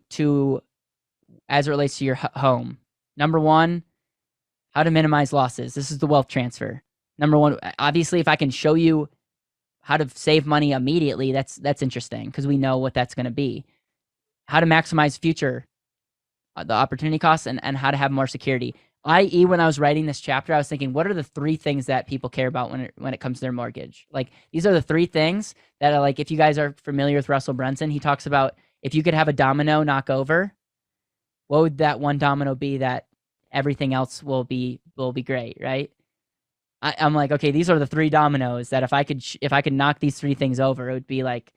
Speaker 1: your home. Number 1, how to minimize losses. This is the wealth transfer. Number 1, obviously, if I can show you how to save money immediately, that's interesting, because we know what that's going to be. How to maximize future, the opportunity costs, and how to have more security. I.e., when I was writing this chapter, I was thinking, what are the 3 things that people care about when it comes to their mortgage? Like, these are the 3 things that are, like, if you guys are familiar with Russell Brunson, he talks about, if you could have a domino knock over, what would that one domino be that everything else will be great, right? I'm like, okay, these are the 3 dominoes that if I could knock these 3 things over, it would be like,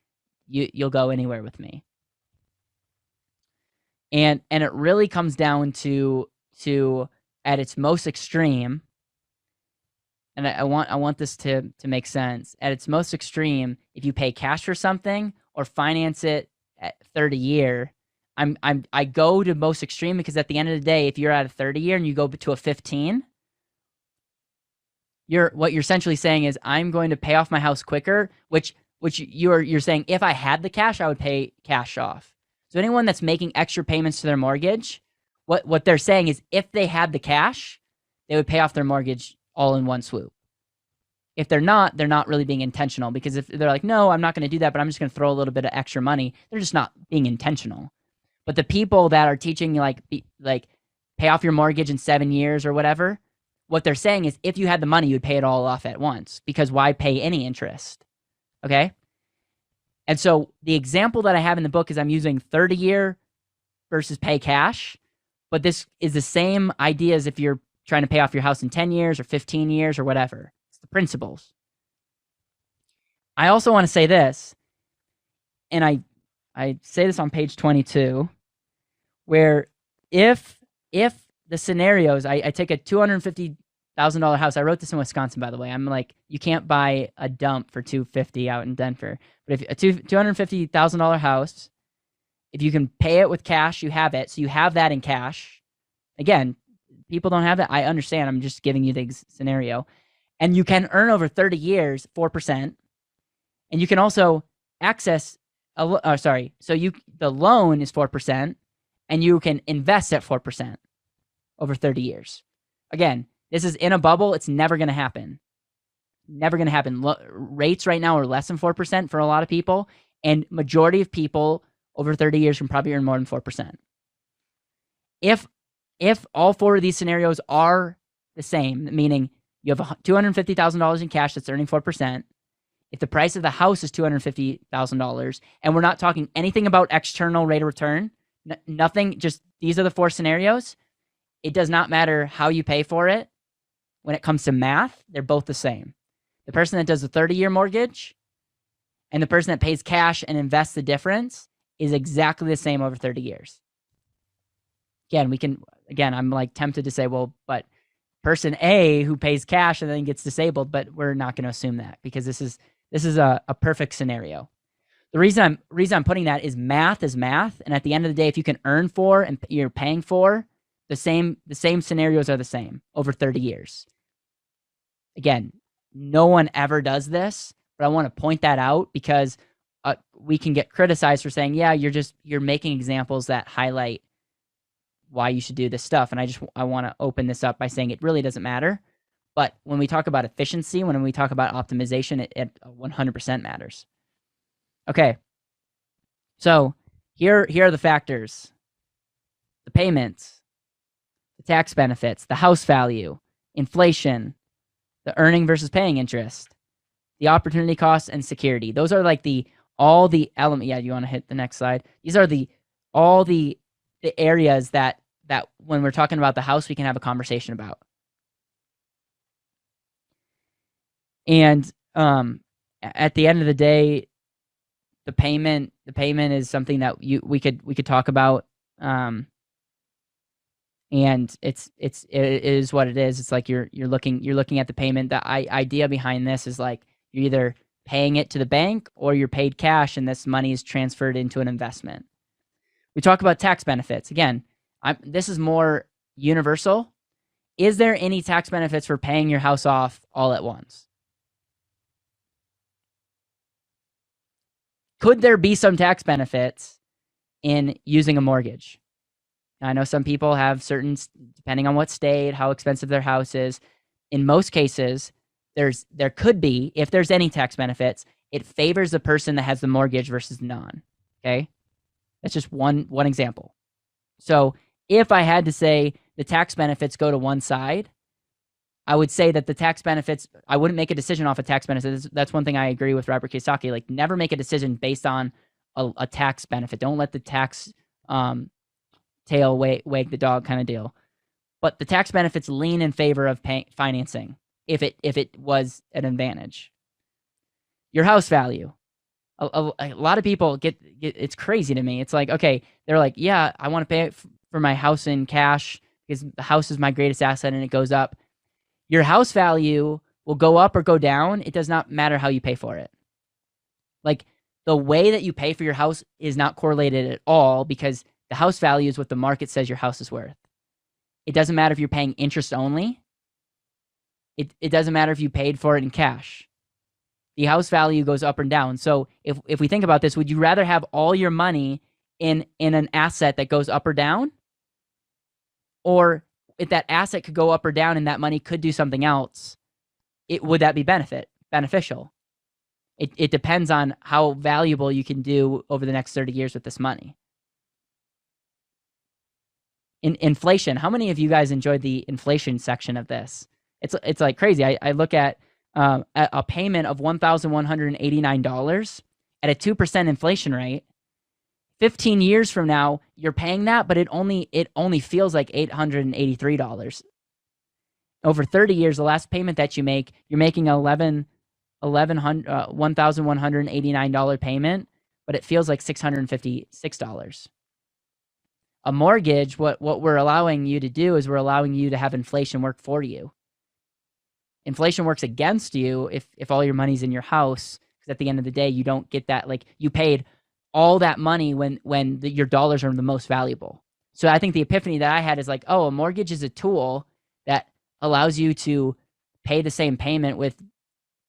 Speaker 1: you'll go anywhere with me. And it really comes down to at its most extreme, and I want this to make sense. At its most extreme, if you pay cash for something or finance it at 30-year, I go to most extreme, because at the end of the day, if you're at a 30-year and you go to a 15, what you're essentially saying is, I'm going to pay off my house quicker, which you're saying, if I had the cash, I would pay cash off. So anyone that's making extra payments to their mortgage, what they're saying is, if they had the cash, they would pay off their mortgage all in one swoop. If they're not really being intentional, because if they're like, no, I'm not going to do that, but I'm just going to throw a little bit of extra money, they're just not being intentional. But the people that are teaching you like pay off your mortgage in 7 years or whatever, what they're saying is if you had the money, you'd pay it all off at once, because why pay any interest? Okay? And so the example that I have in the book is I'm using 30-year versus pay cash, but this is the same idea as if you're trying to pay off your house in 10 years or 15 years or whatever. It's the principles. I also want to say this, and I say this on page 22, where if the scenarios, I take a $250,000 house. I wrote this in Wisconsin, by the way. I'm like, you can't buy a dump for $250 out in Denver. But if a $250,000 house, if you can pay it with cash, you have it. So you have that in cash. Again, people don't have that. I understand. I'm just giving you the scenario. And you can earn over 30 years 4%. And you can also access so the loan is 4%, and you can invest at 4% over 30 years. Again, this is in a bubble. It's never going to happen. Never going to happen. Rates right now are less than 4% for a lot of people, and majority of people over 30 years can probably earn more than 4%. If all four of these scenarios are the same, meaning you have $250,000 in cash that's earning 4%, if the price of the house is $250,000, and we're not talking anything about external rate of return, nothing, just these are the four scenarios, it does not matter how you pay for it. When it comes to math, they're both the same. The person that does a 30-year mortgage and the person that pays cash and invests the difference is exactly the same over 30 years. Again, I'm like tempted to say, well, but person A who pays cash and then gets disabled, but we're not going to assume that, because this is a perfect scenario. The reason I'm putting that is math, and at the end of the day, if you can earn for and you're paying for, the same scenarios are the same over 30 years. Again, no one ever does this, but I want to point that out because we can get criticized for saying, yeah, you're making examples that highlight why you should do this stuff. And I want to open this up by saying it really doesn't matter. But when we talk about efficiency, when we talk about optimization, it 100% matters. Okay. So here are the factors: the payments, the tax benefits, the house value, inflation, the earning versus paying interest, the opportunity costs, and security. Those are like all the element. Yeah, you want to hit the next slide. These are all the areas that when we're talking about the house, we can have a conversation about. And at the end of the day, the payment is something that we could talk about. And it is what it is. It's like you're looking at the payment. The idea behind this is like you're either paying it to the bank or you're paid cash, and this money is transferred into an investment. We talk about tax benefits. Again, this is more universal. Is there any tax benefits for paying your house off all at once? Could there be some tax benefits in using a mortgage? I know some people have certain, depending on what state, how expensive their house is. In most cases, there could be, if there's any tax benefits, it favors the person that has the mortgage versus non. Okay? That's just one example. So if I had to say the tax benefits go to one side, I would say that the tax benefits, I wouldn't make a decision off of tax benefits. That's one thing I agree with Robert Kiyosaki. Like, never make a decision based on a tax benefit. Don't let the tax tail wag the dog kind of deal. But the tax benefits lean in favor of financing if it was an advantage. Your house value. A lot of people get it's crazy to me. It's like, okay, they're like, yeah, I want to pay for my house in cash because the house is my greatest asset and it goes up. Your house value will go up or go down. It does not matter how you pay for it. Like, the way that you pay for your house is not correlated at all, because the house value is what the market says your house is worth. It doesn't matter if you're paying interest only. It doesn't matter if you paid for it in cash. The house value goes up and down. So if we think about this, would you rather have all your money in an asset that goes up or down? Or if that asset could go up or down and that money could do something else, would that be beneficial? It depends on how valuable you can do over the next 30 years with this money. Inflation. How many of you guys enjoyed the inflation section of this? It's like crazy. I look at a payment of $1,189 at a 2% inflation rate. 15 years from now, you're paying that, but it only feels like $883. Over 30 years, the last payment that you make, you're making $1,189 payment, but it feels like $656. A mortgage, what we're allowing you to do is we're allowing you to have inflation work for you. Inflation works against you if all your money's in your house, because at the end of the day, you don't get that. Like, you paid all that money when your dollars are the most valuable. So I think the epiphany that I had is like, oh, a mortgage is a tool that allows you to pay the same payment with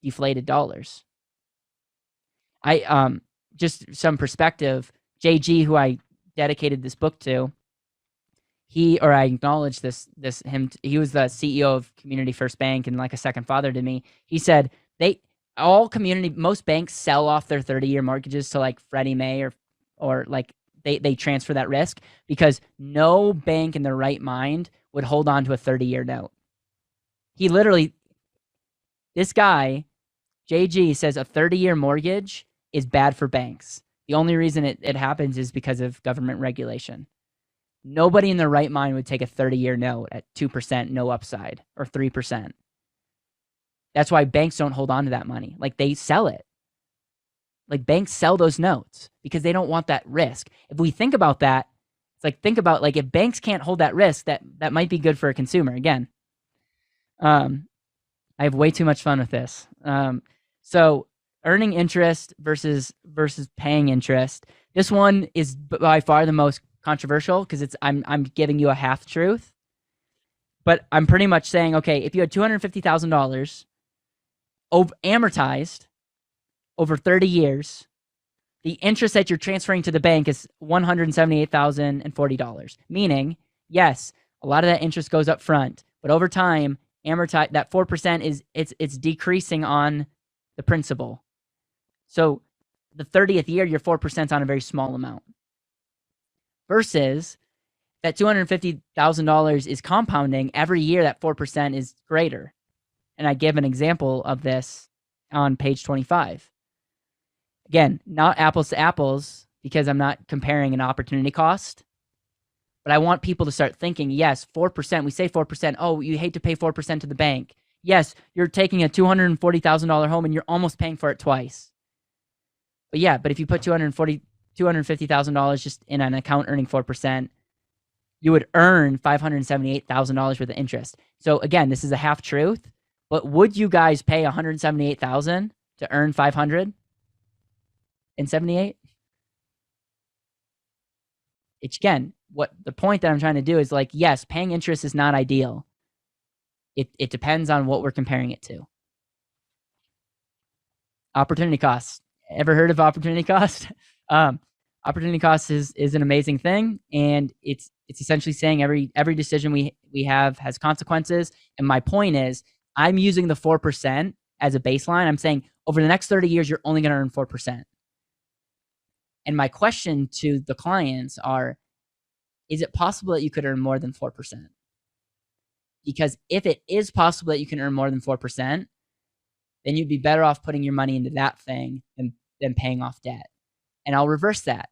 Speaker 1: deflated dollars. Just some perspective, JG, who I dedicated this book to, I acknowledge him. He was the CEO of Community First Bank and like a second father to me. He said most banks sell off their 30-year mortgages to like Freddie Mae or like they transfer that risk, because no bank in their right mind would hold on to a 30-year note. This guy, JG, says a 30-year mortgage is bad for banks. The only reason it happens is because of government regulation. Nobody in their right mind would take a 30-year note at 2%, no upside, or 3%. That's why banks don't hold on to that money. Like, they sell it. Like, banks sell those notes because they don't want that risk. If we think about that, it's like, think about, like, if banks can't hold that risk, that might be good for a consumer. Again, I have way too much fun with this. So earning interest versus paying interest. This one is by far the most controversial because I'm giving you a half truth. But I'm pretty much saying, okay, if you had $250,000 amortized over 30 years, the interest that you're transferring to the bank is $178,040. Meaning, yes, a lot of that interest goes up front, but over time, that 4% it's decreasing on the principal. So the 30th year, your 4% is on a very small amount. Versus that $250,000 is compounding every year. That 4% is greater. And I give an example of this on page 25. Again, not apples to apples, because I'm not comparing an opportunity cost. But I want people to start thinking, yes, 4%. We say 4%. Oh, you hate to pay 4% to the bank. Yes, you're taking a $240,000 home and you're almost paying for it twice. But yeah, but if you put $250,000 just in an account earning 4%, you would earn $578,000 worth of interest. So again, this is a half truth, but would you guys pay $178,000 to earn $578? It's, again, what the point that I'm trying to do is, like, yes, paying interest is not ideal. It depends on what we're comparing it to. Opportunity costs. Ever heard of opportunity cost? Opportunity cost is an amazing thing, and it's essentially saying every decision we have has consequences. And my point is, I'm using the 4% as a baseline. I'm saying over the next 30 years, you're only going to earn 4%. And my question to the clients are, is it possible that you could earn more than 4%? Because if it is possible that you can earn more than 4%, then you'd be better off putting your money into that thing than paying off debt. And I'll reverse that.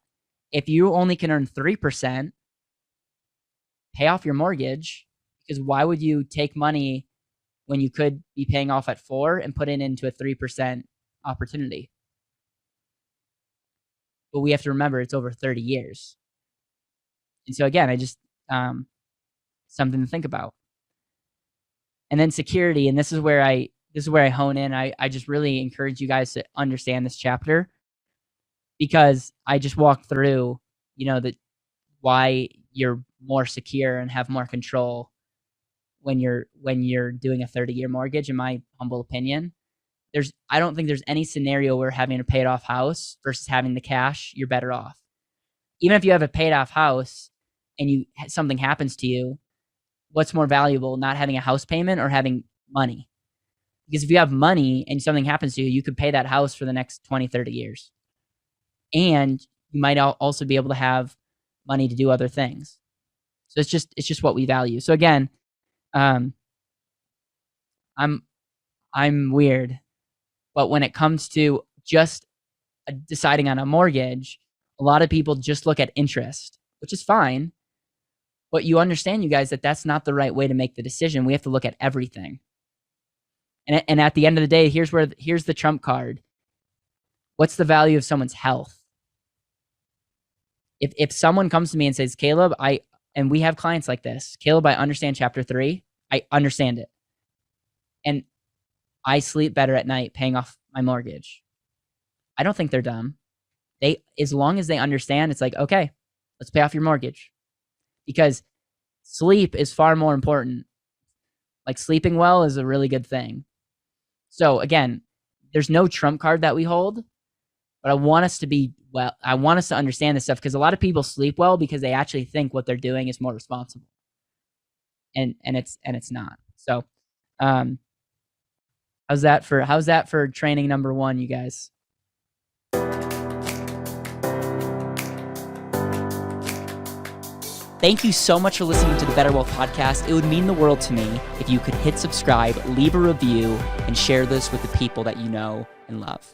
Speaker 1: If you only can earn 3%, pay off your mortgage, because why would you take money when you could be paying off at 4 and put it into a 3% opportunity? But we have to remember it's over 30 years. And so again, I just something to think about. And then security, and this is where I hone in. I just really encourage you guys to understand this chapter, because I just walked through, why you're more secure and have more control when you're doing a 30-year mortgage. In my humble opinion, I don't think there's any scenario where having a paid off house versus having the cash, you're better off. Even if you have a paid off house and something happens to you, what's more valuable, not having a house payment or having money? Because if you have money and something happens to you, you could pay that house for the next 20, 30 years. And you might also be able to have money to do other things. So it's just what we value. So again, I'm weird, but when it comes to just deciding on a mortgage, a lot of people just look at interest, which is fine. But you understand, you guys, that that's not the right way to make the decision. We have to look at everything. And at the end of the day, here's the trump card. What's the value of someone's health? If someone comes to me and says, Caleb, and we have clients like this, Caleb, I understand chapter 3. I understand it. And I sleep better at night paying off my mortgage. I don't think they're dumb. As long as they understand, it's like, okay, let's pay off your mortgage. Because sleep is far more important. Like, sleeping well is a really good thing. So again, there's no trump card that we hold, but I want us to understand this stuff, because a lot of people sleep well because they actually think what they're doing is more responsible. And it's not. So how's that for training number 1, you guys? Thank you so much for listening to the BetterWealth podcast. It would mean the world to me if you could hit subscribe, leave a review, and share this with the people that you know and love.